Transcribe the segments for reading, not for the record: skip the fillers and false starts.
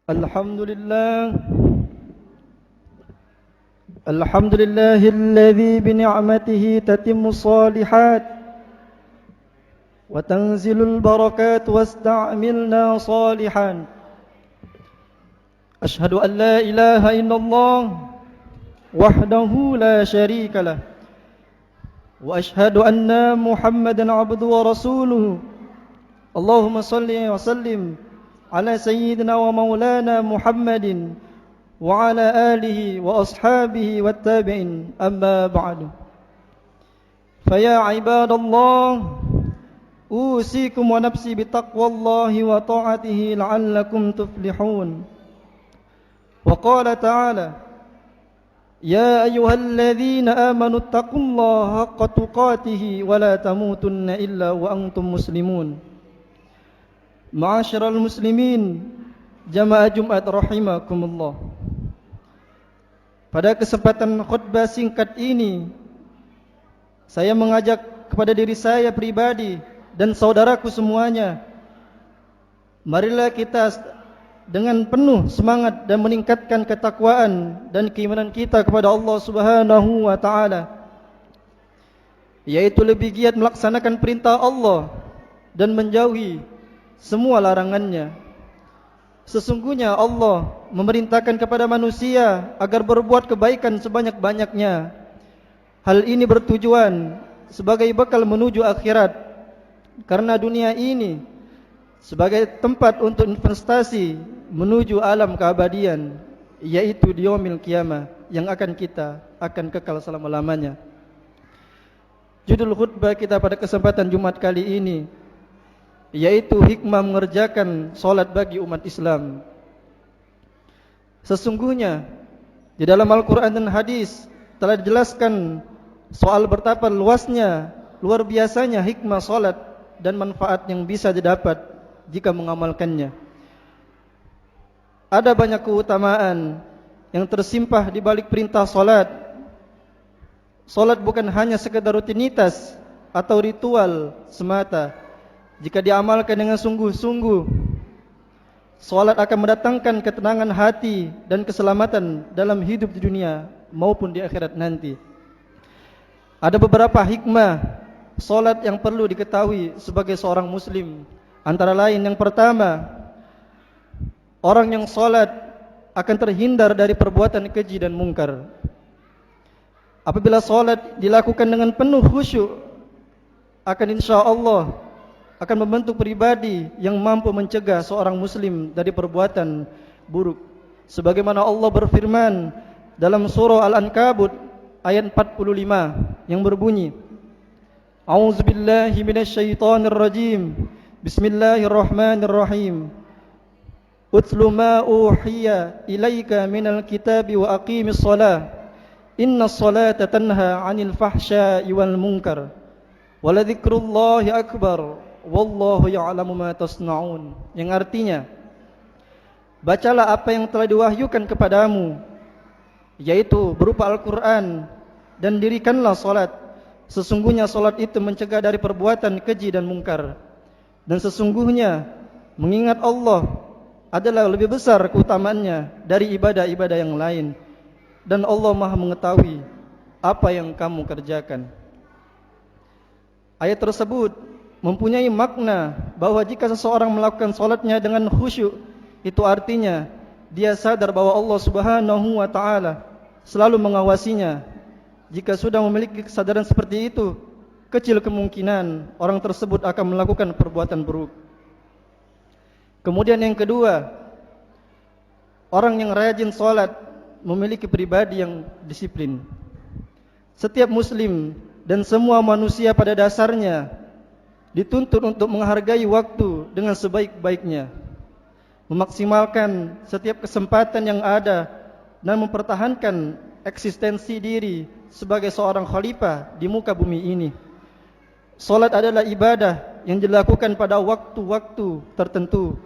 الحمد لله الحمد لله الذي بنعمته تتم الصالحات وتنزل البركات واستعملنا صالحا. أشهد أن لا إله إلا الله وحده لا شريك له، وأشهد أن محمدا عبده ورسوله. اللهم صل وسلم على سيدنا ومولانا محمد وعلى آله وأصحابه والتابعين، أما بعد. فيا عباد الله، أوصيكم ونفسي بتقوى الله وطاعته لعلكم تفلحون. وقال تعالى: يا أيها الذين آمنوا اتقوا الله حق تقاته ولا تموتن إلا وأنتم مسلمون. Ma'asyiral muslimin, jamaah Jumat rahimakumullah. Pada kesempatan khutbah singkat ini, saya mengajak kepada diri saya pribadi dan saudaraku semuanya, marilah kita dengan penuh semangat dan meningkatkan ketakwaan dan keimanan kita kepada Allah Subhanahu wa taala, yaitu lebih giat melaksanakan perintah Allah dan menjauhi semua larangannya. Sesungguhnya Allah memerintahkan kepada manusia agar berbuat kebaikan sebanyak-banyaknya. Hal ini bertujuan sebagai bekal menuju akhirat, karena dunia ini sebagai tempat untuk investasi menuju alam keabadian, yaitu di yaumil qiyamah, yang kita akan kekal selama-lamanya. Judul khutbah kita pada kesempatan Jumat kali ini yaitu hikmah mengerjakan solat bagi umat Islam. Sesungguhnya di dalam Al-Quran dan hadis telah dijelaskan soal betapa luasnya, luar biasanya hikmah solat dan manfaat yang bisa didapat jika mengamalkannya. Ada banyak keutamaan yang tersimpah di balik perintah solat. Solat bukan hanya sekedar rutinitas atau ritual semata. Jika diamalkan dengan sungguh-sungguh, solat akan mendatangkan ketenangan hati dan keselamatan dalam hidup di dunia maupun di akhirat nanti. Ada beberapa hikmah solat yang perlu diketahui sebagai seorang muslim. Antara lain, yang pertama, orang yang solat akan terhindar dari perbuatan keji dan mungkar. Apabila solat dilakukan dengan penuh khusyuk, akan insya-Allah akan membentuk pribadi yang mampu mencegah seorang muslim dari perbuatan buruk. Sebagaimana Allah berfirman dalam surah Al-Ankabut ayat 45 yang berbunyi: A'udzubillahi minasyaitonirrajim. Bismillahirrahmanirrahim. Utlu ma uhiya ilaika minal kitabi wa aqimis shalah. Innas salata tanha 'anil fahsya'i wal munkar. Wa ladzikrullahi akbar. Wallahu ya'lamu ma tasna'un. Yang artinya, bacalah apa yang telah diwahyukan kepadamu, yaitu berupa Al-Quran, dan dirikanlah solat. Sesungguhnya solat itu mencegah dari perbuatan keji dan mungkar. Dan sesungguhnya mengingat Allah adalah lebih besar keutamaannya dari ibadah-ibadah yang lain. Dan Allah Maha mengetahui apa yang kamu kerjakan. Ayat tersebut mempunyai makna bahwa jika seseorang melakukan solatnya dengan khusyuk, itu artinya dia sadar bahwa Allah Subhanahu wa taala selalu mengawasinya. Jika sudah memiliki kesadaran seperti itu, kecil kemungkinan orang tersebut akan melakukan perbuatan buruk. Kemudian yang kedua, orang yang rajin solat memiliki pribadi yang disiplin. Setiap muslim dan semua manusia pada dasarnya dituntut untuk menghargai waktu dengan sebaik-baiknya, memaksimalkan setiap kesempatan yang ada, dan mempertahankan eksistensi diri sebagai seorang khalifah di muka bumi ini. Solat adalah ibadah yang dilakukan pada waktu-waktu tertentu.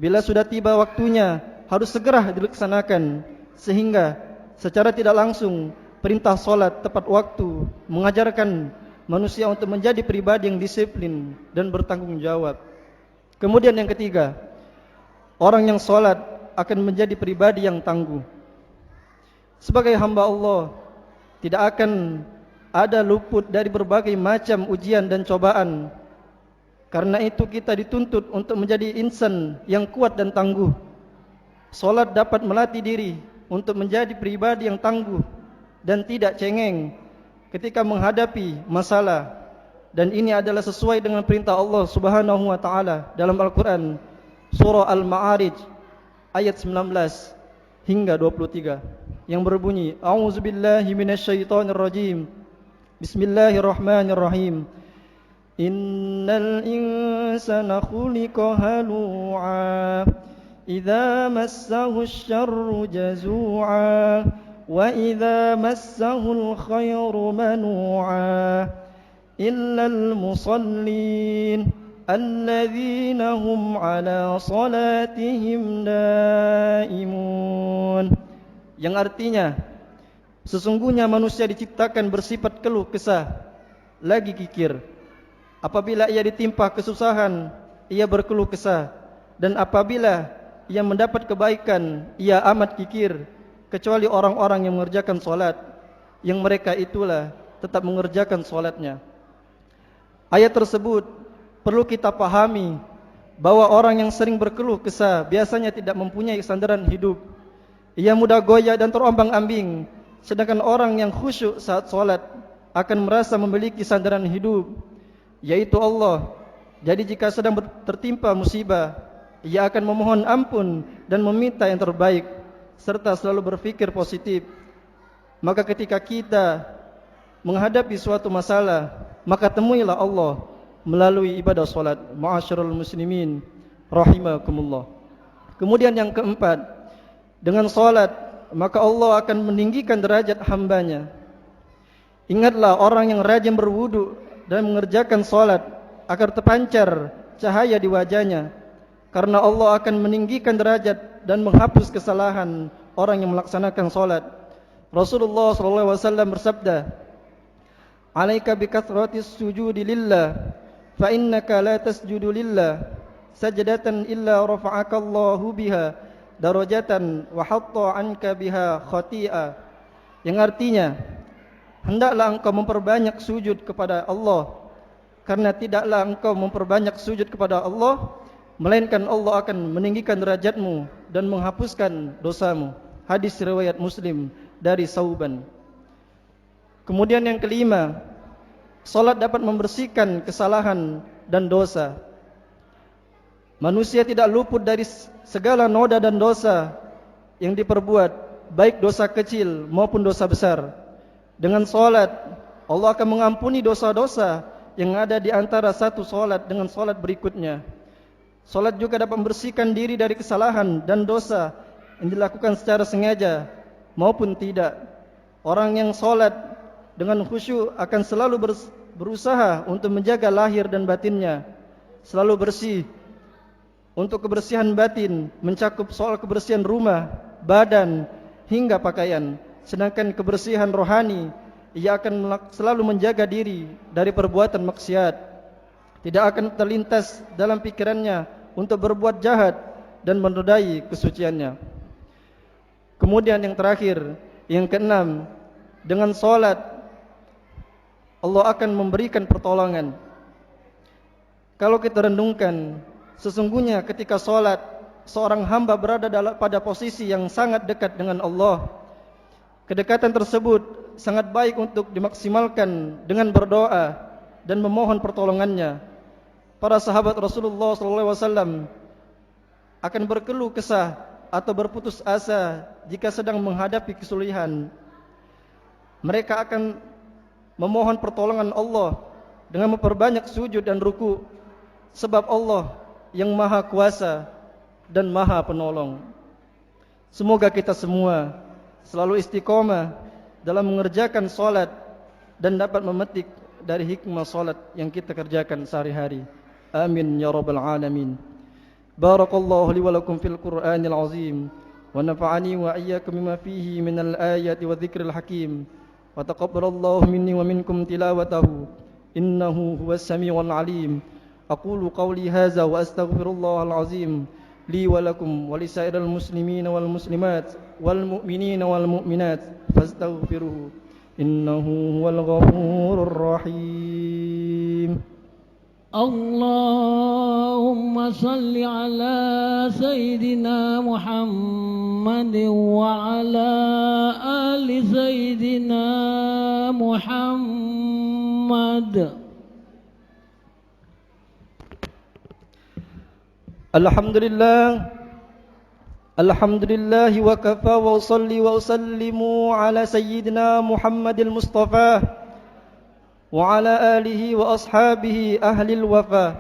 Bila sudah tiba waktunya, harus segera dilaksanakan, sehingga secara tidak langsung perintah solat tepat waktu mengajarkan manusia untuk menjadi pribadi yang disiplin dan bertanggung jawab. Kemudian yang ketiga, Orang yang salat akan menjadi pribadi yang tangguh. Sebagai hamba Allah, tidak akan ada luput dari berbagai macam ujian dan cobaan. Karena itu kita dituntut untuk menjadi insan yang kuat dan tangguh. Salat dapat melatih diri untuk menjadi pribadi yang tangguh dan tidak cengeng ketika menghadapi masalah. Dan ini adalah sesuai dengan perintah Allah Subhanahu wa taala dalam Al-Qur'an surah Al-Ma'arij ayat 19 hingga 23 yang berbunyi, A'udzubillahi minasyaitonirrajim. Bismillahirrahmanirrahim. Innal insana khuliqa halu'a idza massahu asy-syarru jazu'a wa idza massahu al-khairu manu'a illal musallin alladzina hum ala salatihim daimun. Yang artinya, sesungguhnya manusia diciptakan bersifat keluh kesah, lagi kikir. Apabila ia ditimpa kesusahan, ia berkeluh kesah. Dan apabila ia mendapat kebaikan, ia amat kikir. Kecuali orang-orang yang mengerjakan solat, yang mereka itulah tetap mengerjakan solatnya. Ayat tersebut perlu kita pahami bahwa orang yang sering berkeluh kesah biasanya tidak mempunyai sandaran hidup. Ia mudah goyah dan terombang-ambing. Sedangkan orang yang khusyuk saat solat akan merasa memiliki sandaran hidup, yaitu Allah. Jadi jika sedang tertimpa musibah, ia akan memohon ampun dan meminta yang terbaik, serta selalu berfikir positif. Maka ketika kita menghadapi suatu masalah, maka temuilah Allah melalui ibadah solat. Ma'asyiral muslimin rahimakumullah. Kemudian yang keempat, dengan solat maka Allah akan meninggikan derajat hambanya. Ingatlah orang yang rajin berwudu dan mengerjakan solat agar terpancar cahaya di wajahnya, karena Allah akan meninggikan derajat dan menghapus kesalahan orang yang melaksanakan solat. Rasulullah SAW bersabda, "Alaika bikathratis sujudi lillah, fa innaka la tasjudu lillah sajdatan illa rafa'aka Allahu biha darajatan wa hatta anka biha khati'a." Yang artinya, hendaklah engkau memperbanyak sujud kepada Allah, karena tidaklah engkau memperbanyak sujud kepada Allah, melainkan Allah akan meninggikan derajatmu dan menghapuskan dosamu. Hadis riwayat Muslim dari Sauban. Kemudian yang kelima, salat dapat membersihkan kesalahan dan dosa. Manusia tidak luput dari segala noda dan dosa yang diperbuat, baik dosa kecil maupun dosa besar. Dengan salat, Allah akan mengampuni dosa-dosa yang ada di antara satu salat dengan salat berikutnya. Salat juga dapat membersihkan diri dari kesalahan dan dosa yang dilakukan secara sengaja maupun tidak. Orang yang salat dengan khusyuk akan selalu berusaha untuk menjaga lahir dan batinnya selalu bersih. Untuk kebersihan batin mencakup soal kebersihan rumah, badan, hingga pakaian. Sedangkan kebersihan rohani, ia akan selalu menjaga diri dari perbuatan maksiat. Tidak akan terlintas dalam pikirannya untuk berbuat jahat dan menodai kesuciannya. Kemudian yang terakhir, yang keenam, dengan solat Allah akan memberikan pertolongan. Kalau kita renungkan, sesungguhnya ketika solat, seorang hamba berada pada posisi yang sangat dekat dengan Allah. Kedekatan tersebut sangat baik untuk dimaksimalkan dengan berdoa dan memohon pertolongannya. Para sahabat Rasulullah SAW akan berkeluh kesah atau berputus asa jika sedang menghadapi kesulitan. Mereka akan memohon pertolongan Allah dengan memperbanyak sujud dan ruku, sebab Allah yang maha kuasa dan maha penolong. Semoga kita semua selalu istiqomah dalam mengerjakan solat dan dapat memetik dari hikmah solat yang kita kerjakan sehari-hari. Amin ya rabbal alamin. Barakallahu li wa lakum fil Qur'anil azim wa nafa'ani wa iyyakum bima fihi minal ayati wa dzikril hakim wa taqabbalallahu minni wa minkum tilawatahu innahu huwas samiul alim. Aqulu qawli hadza wa astaghfirullahal azim لي ولكم ولسائر المسلمين والمسلمات والمؤمنين والمؤمنات فاستغفروه إنه هو الغفور الرحيم. اللهم صل على سيدنا محمد وعلى آل سيدنا محمد. Alhamdulillah wa kafa wa usalli wa usallimu ala sayyidina Muhammadil Mustafa wa ala alihi wa ashabihi ahlil wafa.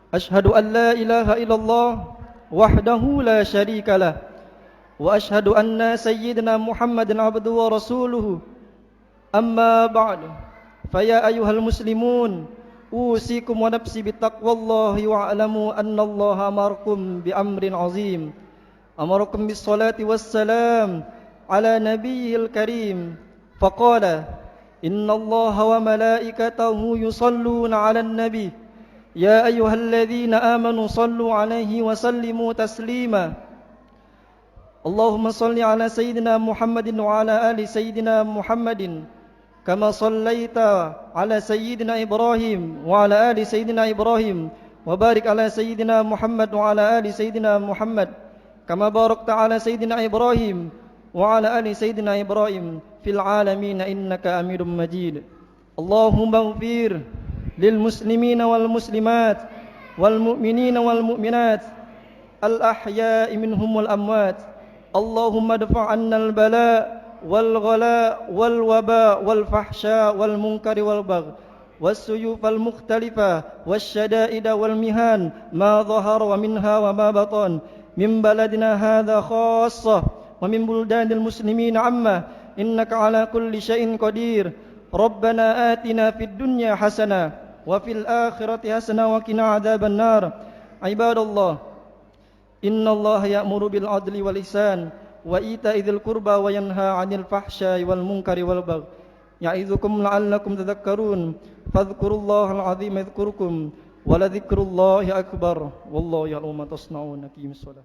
Ashhadu an la ilaha illallah wahdahu la syarika lah wa ashhadu anna sayyidina Muhammadan abduhu wa rasuluhu. Amma ba'du, faya ayyuhal muslimun, usikum wa nafsi bittaqwallahi wa'lamu annallaha amarkum bi amrin azim. Amarakum bis salati wassalam ala nabiyyil karim. Faqala innallaha wa malaikatahu yusalluna 'alan nabi ya ayyuhalladzina amanu sallu 'alaihi wa sallimu taslima. Allahumma salli ala sayyidina Muhammadin wa ala ali sayyidina Muhammadin kama sallaita ala sayyidina Ibrahim wa ala ali sayyidina Ibrahim wa barik ala sayyidina Muhammad wa ala ali sayyidina Muhammad kama barakta ala sayyidina Ibrahim wa ala ali sayyidina Ibrahim fil alamin innaka Hamidum Majid. Allahumma ighfir lil muslimina wal muslimat wal mu'minina wal mu'minat al ahya'i minhum wal amwat. Allahumma dfa' 'anna al bala' wal ghala' wal waba' wal fahsya' wal munkari wal bagh was suyuf al mukhtalifa was shada'id wal mihan ma dhahara wa minha wa ma batan min baladina hadha khassah wa min buldanil muslimin amma innaka ala kulli syai'in qadir. Rabbana atina fid dunya hasanah wa fil akhirati hasanah wa qina adzaban nar. Ibadallah, innallaha ya'muru bil adli wal ihsan wa ita'i dzil qurba wa yanha 'anil fahsya'i wal munkari wal bagh. Ya'idzukum la'allakum tadhakkarun. Fadhkurullahal 'azima yadhkurukum wa la dzikrullahi akbar. Wallahu ya'lamu ma tasna'un. Aqimis shalah.